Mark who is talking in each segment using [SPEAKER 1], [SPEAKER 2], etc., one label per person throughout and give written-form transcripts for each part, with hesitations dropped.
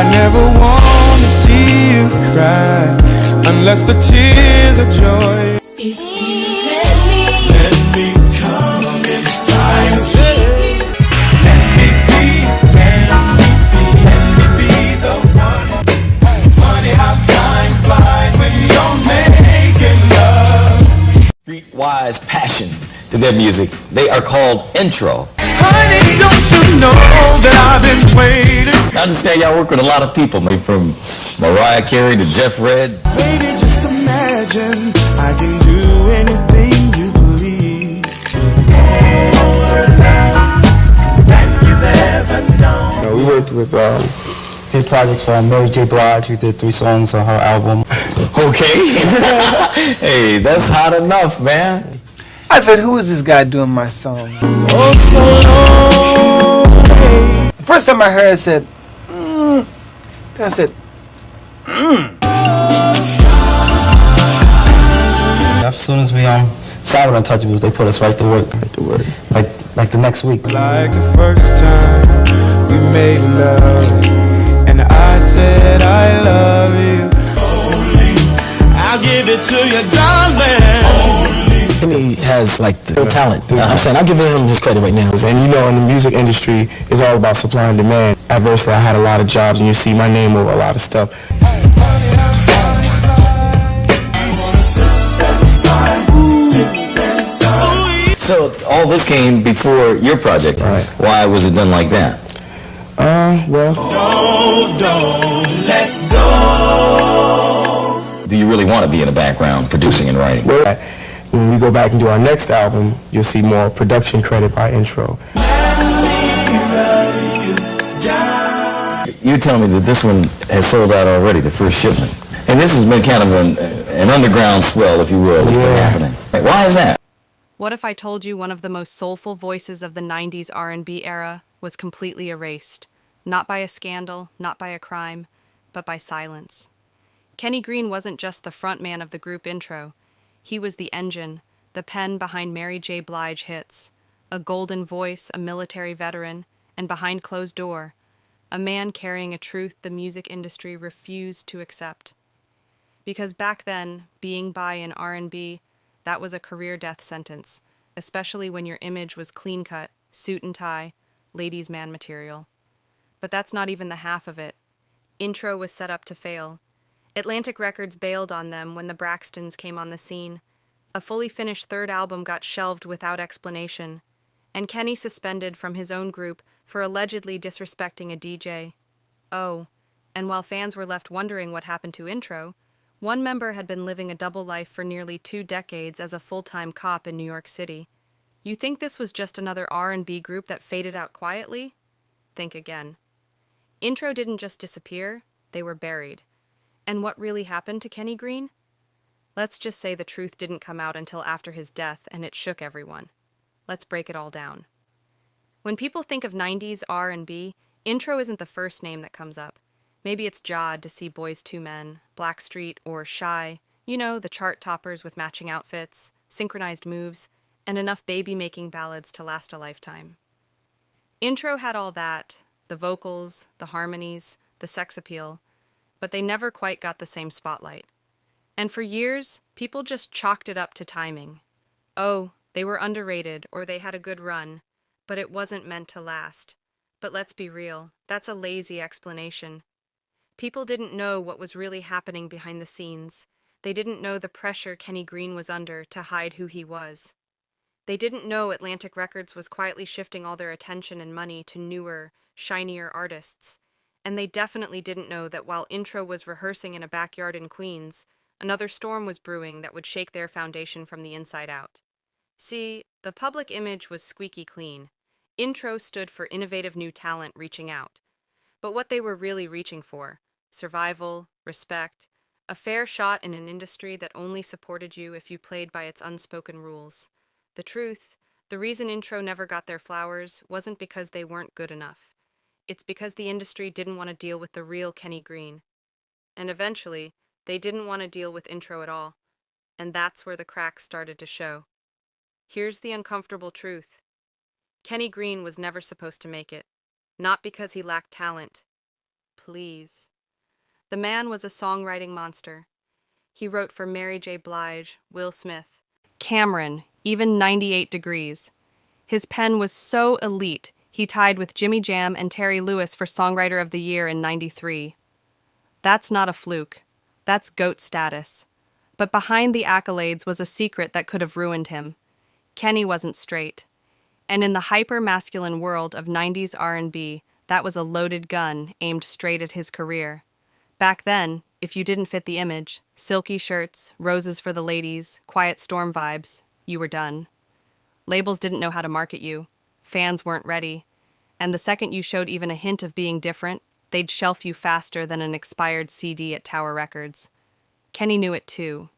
[SPEAKER 1] I never want to see you cry unless the tears are joy.
[SPEAKER 2] If you let me come inside of you.
[SPEAKER 1] Let me be the one. Funny how time flies when you're making love.
[SPEAKER 3] Streetwise passion to their music. They are called intro.
[SPEAKER 1] Honey, don't you know that I've been waiting?
[SPEAKER 3] I understand y'all work with a lot of people, maybe from Mariah Carey to Jeff Redd.
[SPEAKER 1] Baby, just imagine I can do anything you please. More love than you've ever known.
[SPEAKER 4] We worked with did projects for Mary J. Blige, who did 3 songs on her album.
[SPEAKER 3] Okay. Hey, that's hot enough, man.
[SPEAKER 5] I said, who is this guy doing my song?
[SPEAKER 1] Oh, so long.
[SPEAKER 5] The first time I heard it, I said,
[SPEAKER 4] As soon as we started with Untouchables, they put us right to work. Like the next week.
[SPEAKER 1] Like the first time we made love, and I said I love you. Only I'll give it to you, darling.
[SPEAKER 6] He has like the talent. You know what I'm saying? I'm giving him his credit right now.
[SPEAKER 4] And you know, in the music industry, it's all about supply and demand. Adversely, I had a lot of jobs, and you see my name over a lot of stuff.
[SPEAKER 3] So all this came before your project.
[SPEAKER 4] Right.
[SPEAKER 3] Why was it done like that?
[SPEAKER 4] Well.
[SPEAKER 1] Don't let go.
[SPEAKER 3] Do you really want to be in the background producing and writing?
[SPEAKER 4] Well, when we go back and do our next album, you'll see more production credit by intro.
[SPEAKER 3] You're telling me that this one has sold out already, the first shipment. And this has been kind of an underground swell, if you will, that's been happening. Why is that?
[SPEAKER 7] What if I told you one of the most soulful voices of the 90s R&B era was completely erased? Not by a scandal, not by a crime, but by silence. Kenny Greene wasn't just the frontman of the group intro. He was the engine, the pen behind Mary J. Blige hits, a golden voice, a military veteran, and behind closed door, a man carrying a truth the music industry refused to accept. Because back then, being bi in R&B, that was a career death sentence, especially when your image was clean-cut, suit and tie, ladies' man material. But that's not even the half of it. Intro was set up to fail. Atlantic Records bailed on them when the Braxtons came on the scene. A fully finished third album got shelved without explanation, and Kenny suspended from his own group for allegedly disrespecting a DJ. Oh, and while fans were left wondering what happened to Intro, one member had been living a double life for nearly 2 decades as a full-time cop in New York City. You think this was just another R&B group that faded out quietly? Think again. Intro didn't just disappear, they were buried. And what really happened to Kenny Greene? Let's just say the truth didn't come out until after his death, and it shook everyone. Let's break it all down. When people think of 90s R&B, Intro isn't the first name that comes up. Maybe it's Jod to see Boys II Men, Blackstreet, or Shy, you know, the chart toppers with matching outfits, synchronized moves, and enough baby-making ballads to last a lifetime. Intro had all that, the vocals, the harmonies, the sex appeal, but they never quite got the same spotlight. And for years, people just chalked it up to timing. Oh, they were underrated or they had a good run, but it wasn't meant to last. But let's be real, that's a lazy explanation. People didn't know what was really happening behind the scenes. They didn't know the pressure Kenny Greene was under to hide who he was. They didn't know Atlantic Records was quietly shifting all their attention and money to newer, shinier artists. And they definitely didn't know that while Intro was rehearsing in a backyard in Queens, another storm was brewing that would shake their foundation from the inside out. See, the public image was squeaky clean. Intro stood for innovative new talent reaching out. But what they were really reaching for, survival, respect, a fair shot in an industry that only supported you if you played by its unspoken rules. The truth, the reason Intro never got their flowers wasn't because they weren't good enough. It's because the industry didn't want to deal with the real Kenny Greene. And eventually, they didn't want to deal with Intro at all. And that's where the cracks started to show. Here's the uncomfortable truth. Kenny Greene was never supposed to make it. Not because he lacked talent, please. The man was a songwriting monster. He wrote for Mary J. Blige, Will Smith, Cameron, even 98 Degrees. His pen was so elite, he tied with Jimmy Jam and Terry Lewis for Songwriter of the Year in '93. That's not a fluke. That's GOAT status. But behind the accolades was a secret that could have ruined him. Kenny wasn't straight. And in the hyper-masculine world of 90s R&B, that was a loaded gun aimed straight at his career. Back then, if you didn't fit the image, silky shirts, roses for the ladies, quiet storm vibes, you were done. Labels didn't know how to market you. Fans weren't ready. And the second you showed even a hint of being different, they'd shelf you faster than an expired CD at Tower Records. Kenny knew it too.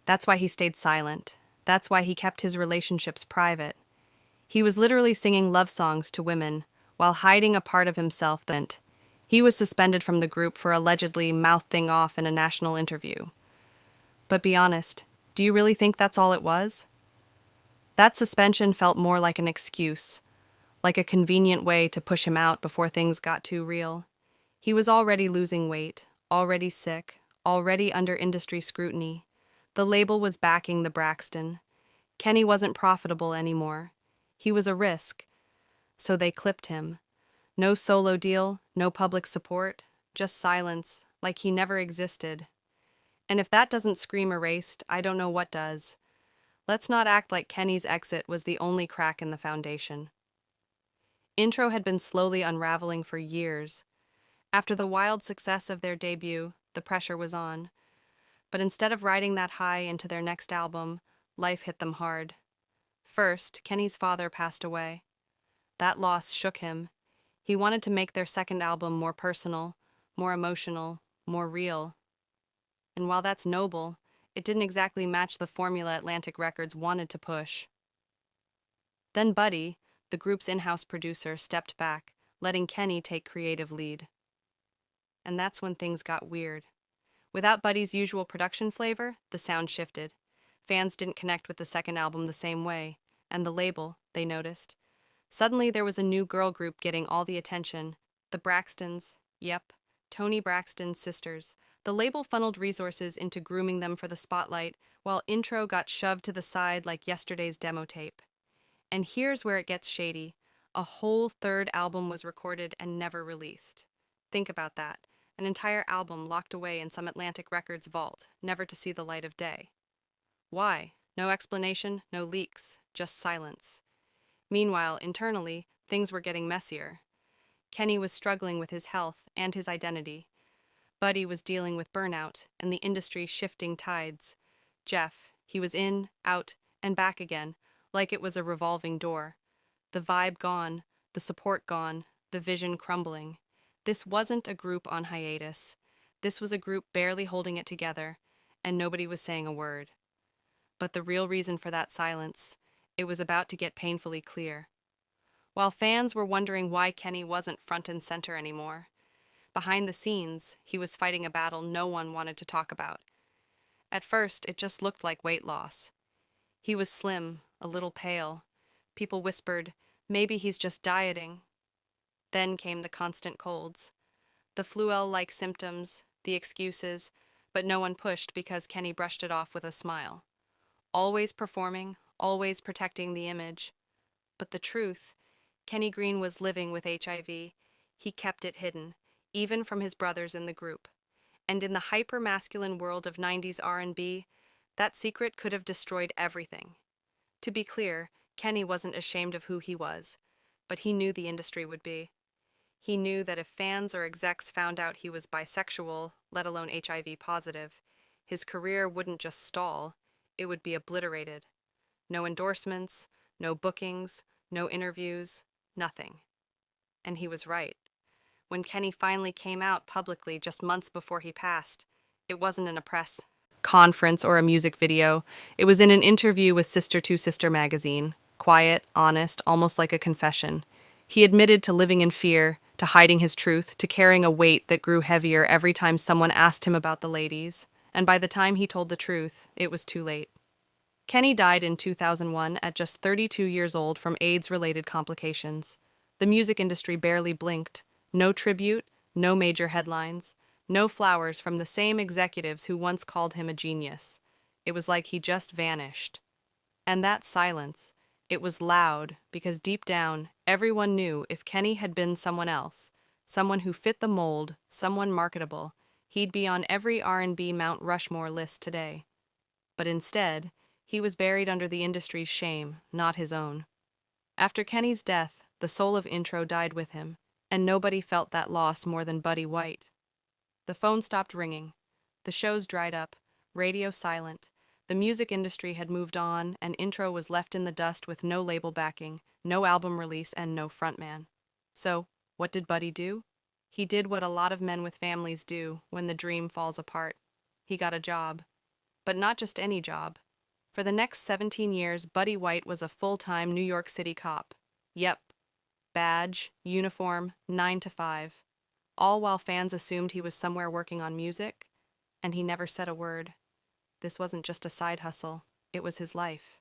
[SPEAKER 7] That's why he stayed silent. That's why he kept his relationships private. He was literally singing love songs to women while hiding a part of himself that he was suspended from the group for allegedly mouthing off in a national interview. But be honest, do you really think that's all it was? That suspension felt more like an excuse, like a convenient way to push him out before things got too real. He was already losing weight, already sick, already under industry scrutiny. The label was backing the Braxton. Kenny wasn't profitable anymore. He was a risk. So they clipped him. No solo deal, no public support, just silence, like he never existed. And if that doesn't scream erased, I don't know what does. Let's not act like Kenny's exit was the only crack in the foundation. Intro had been slowly unraveling for years. After the wild success of their debut, the pressure was on. But instead of riding that high into their next album, life hit them hard. First, Kenny's father passed away. That loss shook him. He wanted to make their second album more personal, more emotional, more real. And while that's noble, it didn't exactly match the formula Atlantic Records wanted to push. Then Buddy, the group's in-house producer, stepped back, letting Kenny take creative lead. And that's when things got weird. Without Buddy's usual production flavor, the sound shifted. Fans didn't connect with the second album the same way, and the label, they noticed. Suddenly there was a new girl group getting all the attention. The Braxtons, yep, Toni Braxton's sisters. The label funneled resources into grooming them for the spotlight, while Intro got shoved to the side like yesterday's demo tape. And here's where it gets shady. A whole third album was recorded and never released. Think about that. An entire album locked away in some Atlantic Records vault, never to see the light of day. Why? No explanation, no leaks, just silence. Meanwhile, internally, things were getting messier. Kenny was struggling with his health and his identity. Buddy was dealing with burnout and the industry's shifting tides. Jeff, he was in, out, and back again, like it was a revolving door. The vibe gone, the support gone, the vision crumbling. This wasn't a group on hiatus. This was a group barely holding it together, and nobody was saying a word. But the real reason for that silence, it was about to get painfully clear. While fans were wondering why Kenny wasn't front and center anymore, behind the scenes, he was fighting a battle no one wanted to talk about. At first, it just looked like weight loss. He was slim, a little pale. People whispered, maybe he's just dieting. Then came the constant colds, the fluel-like symptoms, the excuses, but no one pushed because Kenny brushed it off with a smile. Always performing, always protecting the image. But the truth, Kenny Greene was living with HIV. He kept it hidden, even from his brothers in the group. And in the hyper-masculine world of 90s R&B, that secret could have destroyed everything. To be clear, Kenny wasn't ashamed of who he was, but he knew the industry would be. He knew that if fans or execs found out he was bisexual, let alone HIV positive, his career wouldn't just stall, it would be obliterated. No endorsements, no bookings, no interviews, nothing. And he was right. When Kenny finally came out publicly just months before he passed, it wasn't in a press conference or a music video. It was in an interview with Sister to Sister magazine. Quiet, honest, almost like a confession. He admitted to living in fear, to hiding his truth, to carrying a weight that grew heavier every time someone asked him about the ladies. And by the time he told the truth, it was too late. Kenny died in 2001 at just 32 years old from AIDS-related complications. The music industry barely blinked. No tribute, no major headlines, no flowers from the same executives who once called him a genius. It was like he just vanished. And that silence, it was loud because deep down, everyone knew if Kenny had been someone else, someone who fit the mold, someone marketable, he'd be on every R&B Mount Rushmore list today. But instead, he was buried under the industry's shame, not his own. After Kenny's death, the soul of intro died with him, and nobody felt that loss more than Buddy White. The phone stopped ringing. The shows dried up, radio silent. The music industry had moved on, and intro was left in the dust with no label backing, no album release, and no frontman. So, what did Buddy do? He did what a lot of men with families do when the dream falls apart. He got a job. But not just any job. For the next 17 years, Buddy White was a full-time New York City cop. Yep. Badge, uniform, 9 to 5. All while fans assumed he was somewhere working on music, and he never said a word. This wasn't just a side hustle, it was his life.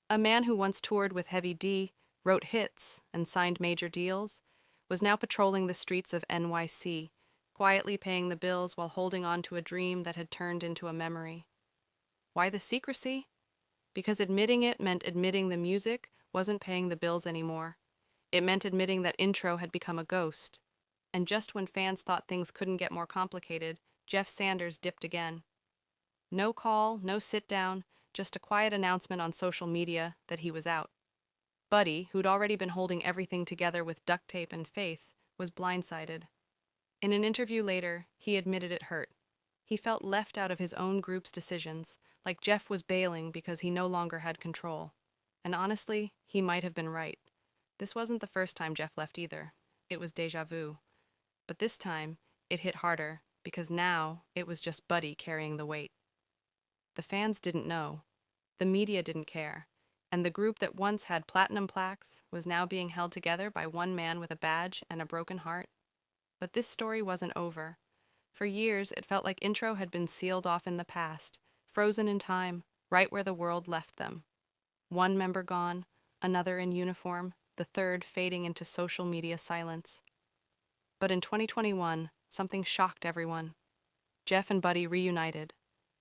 [SPEAKER 7] A man who once toured with Heavy D, wrote hits, and signed major deals, was now patrolling the streets of NYC, quietly paying the bills while holding on to a dream that had turned into a memory. Why the secrecy? Because admitting it meant admitting the music wasn't paying the bills anymore. It meant admitting that intro had become a ghost. And just when fans thought things couldn't get more complicated, Jeff Sanders dipped again. No call, no sit down, just a quiet announcement on social media that he was out. Buddy, who'd already been holding everything together with duct tape and faith, was blindsided. In an interview later, he admitted it hurt. He felt left out of his own group's decisions, like Jeff was bailing because he no longer had control. And honestly, he might have been right. This wasn't the first time Jeff left either. It was déjà vu. But this time, it hit harder, because now it was just Buddy carrying the weight. The fans didn't know. The media didn't care. And the group that once had platinum plaques was now being held together by one man with a badge and a broken heart. But this story wasn't over. For years, it felt like intro had been sealed off in the past, frozen in time, right where the world left them. One member gone, another in uniform, the third fading into social media silence. But in 2021, something shocked everyone. Jeff and Buddy reunited.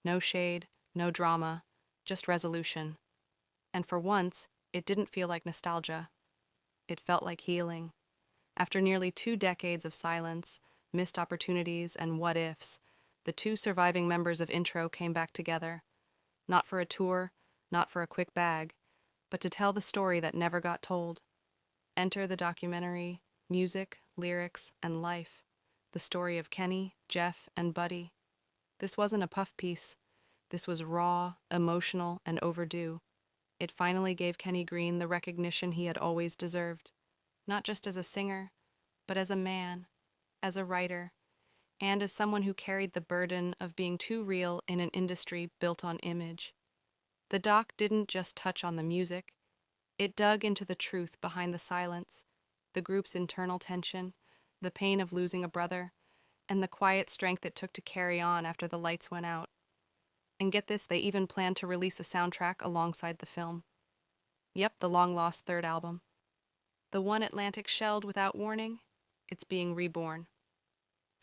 [SPEAKER 7] No shade, no drama, just resolution. And for once, it didn't feel like nostalgia. It felt like healing. After nearly 2 decades of silence, missed opportunities, and what-ifs, the 2 surviving members of intro came back together. Not for a tour, not for a quick bag, but to tell the story that never got told. Enter the documentary, music, lyrics, and life. The story of Kenny, Jeff, and Buddy. This wasn't a puff piece. This was raw, emotional, and overdue. It finally gave Kenny Greene the recognition he had always deserved. Not just as a singer, but as a man, as a writer, and as someone who carried the burden of being too real in an industry built on image. The doc didn't just touch on the music. It dug into the truth behind the silence, the group's internal tension, the pain of losing a brother, and the quiet strength it took to carry on after the lights went out. And get this, they even planned to release a soundtrack alongside the film. Yep, the long-lost 3rd album. The one Atlantic shelved without warning, it's being reborn.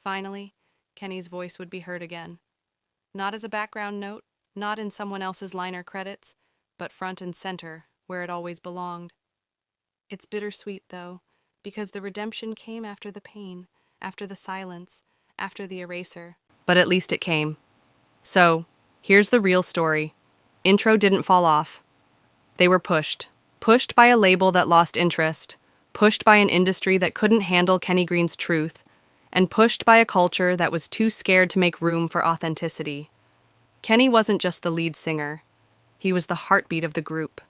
[SPEAKER 7] Finally, Kenny's voice would be heard again. Not as a background note, not in someone else's liner credits, but front and center, where it always belonged. It's bittersweet, though, because the redemption came after the pain, after the silence, after the eraser. But at least it came. So, here's the real story. Intro didn't fall off. They were pushed. Pushed by a label that lost interest. Pushed by an industry that couldn't handle Kenny Greene's truth. And pushed by a culture that was too scared to make room for authenticity. Kenny wasn't just the lead singer. He was the heartbeat of the group.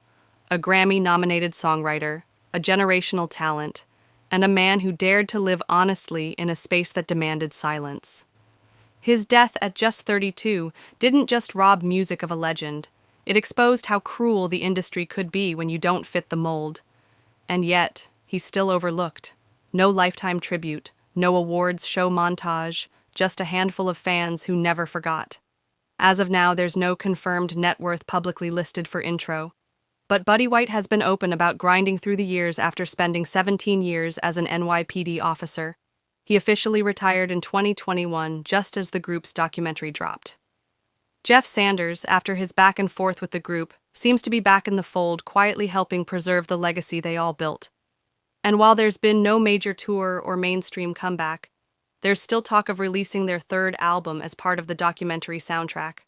[SPEAKER 7] A Grammy-nominated songwriter, a generational talent, and a man who dared to live honestly in a space that demanded silence. His death at just 32 didn't just rob music of a legend. It exposed how cruel the industry could be when you don't fit the mold. And yet, he's still overlooked. No lifetime tribute, no awards show montage, just a handful of fans who never forgot. As of now, there's no confirmed net worth publicly listed for intro. But Buddy White has been open about grinding through the years after spending 17 years as an NYPD officer. He officially retired in 2021, just as the group's documentary dropped. Jeff Sanders, after his back and forth with the group, seems to be back in the fold, quietly helping preserve the legacy they all built. And while there's been no major tour or mainstream comeback, there's still talk of releasing their third album as part of the documentary soundtrack.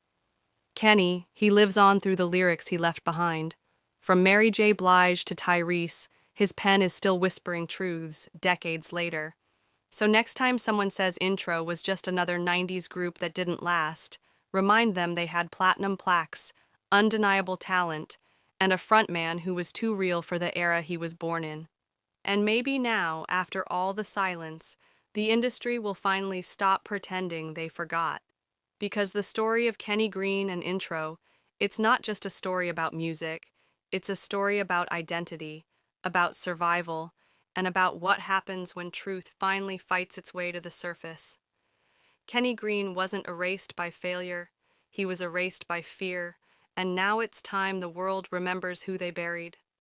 [SPEAKER 7] Kenny, he lives on through the lyrics he left behind. From Mary J. Blige to Tyrese, his pen is still whispering truths decades later. So next time someone says Intro was just another 90s group that didn't last, remind them they had platinum plaques, undeniable talent, and a frontman who was too real for the era he was born in. And maybe now, after all the silence, the industry will finally stop pretending they forgot. Because the story of Kenny Greene and Intro, it's not just a story about music, it's a story about identity, about survival, and about what happens when truth finally fights its way to the surface. Kenny Greene wasn't erased by failure, he was erased by fear, and now it's time the world remembers who they buried.